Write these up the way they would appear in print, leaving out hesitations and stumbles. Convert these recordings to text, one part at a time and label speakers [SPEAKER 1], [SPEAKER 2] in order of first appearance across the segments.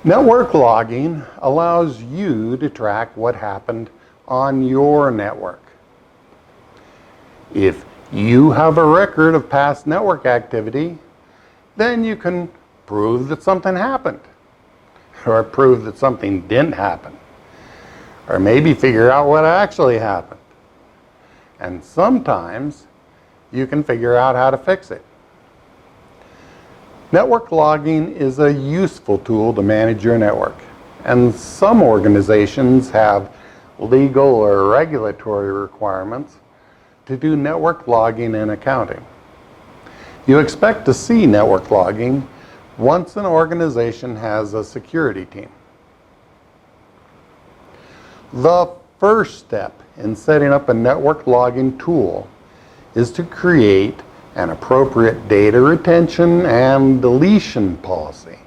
[SPEAKER 1] Network logging allows you to track what happened on your network. If you have a record of past network activity, then you can prove that something happened, or prove that something didn't happen, or maybe figure out what actually happened. And sometimes you can figure out how to fix it. Network logging is a useful tool to manage your network, and some organizations have legal or regulatory requirements to do network logging and accounting. You expect to see network logging once an organization has a security team. The first step in setting up a network logging tool is to create an appropriate data retention and deletion policy.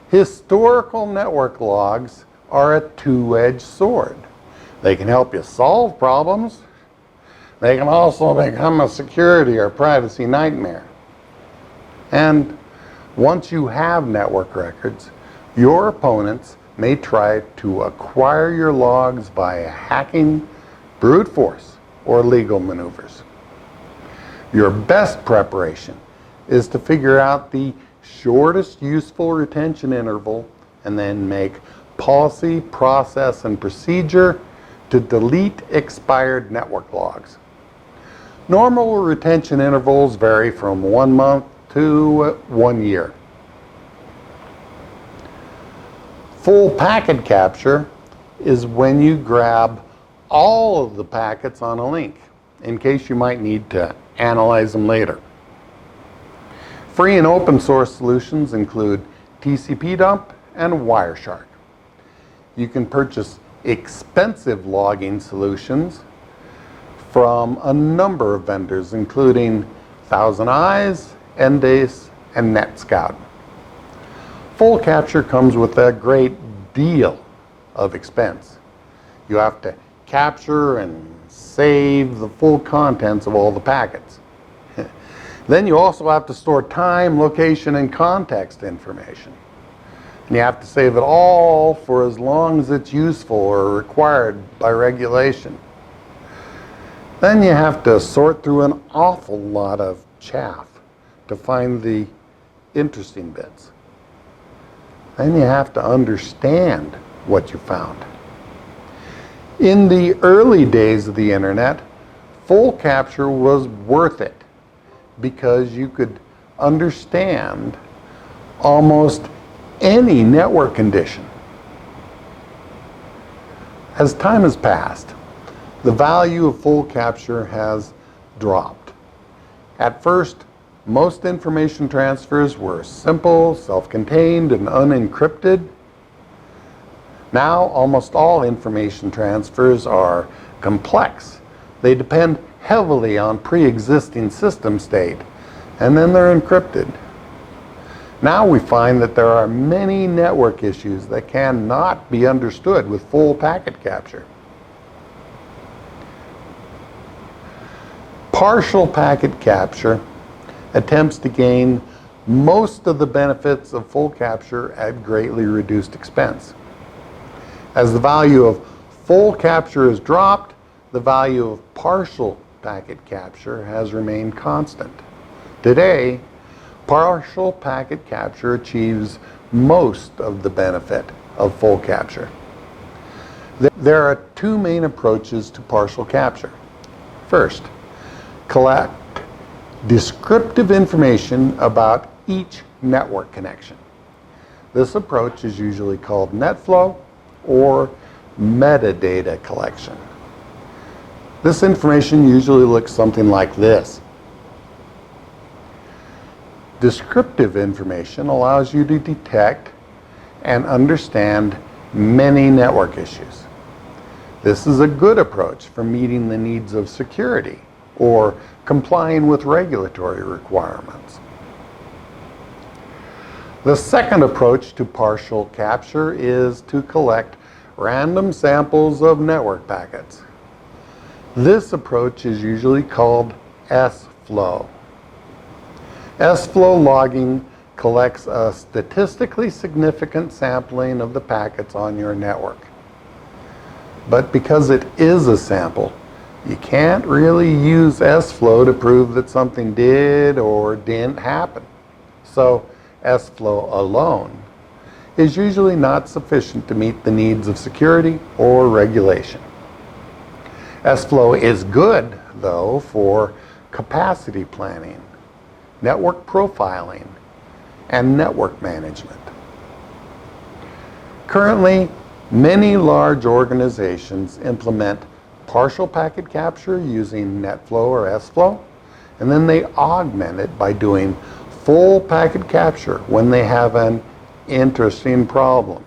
[SPEAKER 1] Historical network logs are a two-edged sword. They can help you solve problems. They can also become a security or privacy nightmare. And once you have network records, your opponents may try to acquire your logs via hacking, brute force, or legal maneuvers. Your best preparation is to figure out the shortest useful retention interval and then make policy, process, and procedure to delete expired network logs. Normal retention intervals vary from 1 month to 1 year. Full packet capture is when you grab all of the packets on a link, in case you might need to analyze them later. Free and open source solutions include TCP dump and Wireshark. You can purchase expensive logging solutions from a number of vendors, including Thousand Eyes, Endace, and NetScout. Full capture comes with a great deal of expense. You have to capture and save the full contents of all the packets. Then you also have to store time, location, and context information. And you have to save it all for as long as it's useful or required by regulation. Then you have to sort through an awful lot of chaff to find the interesting bits. Then you have to understand what you found. In the early days of the internet, full capture was worth it because you could understand almost any network condition. As time has passed, the value of full capture has dropped. At first, most information transfers were simple, self-contained, and unencrypted. Now, almost all information transfers are complex. They depend heavily on pre-existing system state, and then they're encrypted. Now we find that there are many network issues that cannot be understood with full packet capture. Partial packet capture attempts to gain most of the benefits of full capture at greatly reduced expense. As the value of full capture is dropped, the value of partial packet capture has remained constant. Today, partial packet capture achieves most of the benefit of full capture. There are two main approaches to partial capture. First, collect descriptive information about each network connection. This approach is usually called NetFlow or metadata collection. This information usually looks something like this. Descriptive information allows you to detect and understand many network issues. This is a good approach for meeting the needs of security or complying with regulatory requirements. The second approach to partial capture is to collect random samples of network packets. This approach is usually called SFlow. SFlow logging collects a statistically significant sampling of the packets on your network. But because it is a sample, you can't really use SFlow to prove that something did or didn't happen. So SFlow alone is usually not sufficient to meet the needs of security or regulation. SFlow is good, though, for capacity planning, network profiling, and network management. Currently, many large organizations implement partial packet capture using NetFlow or SFlow, and then they augment it by doing full packet capture when they have an interesting problem.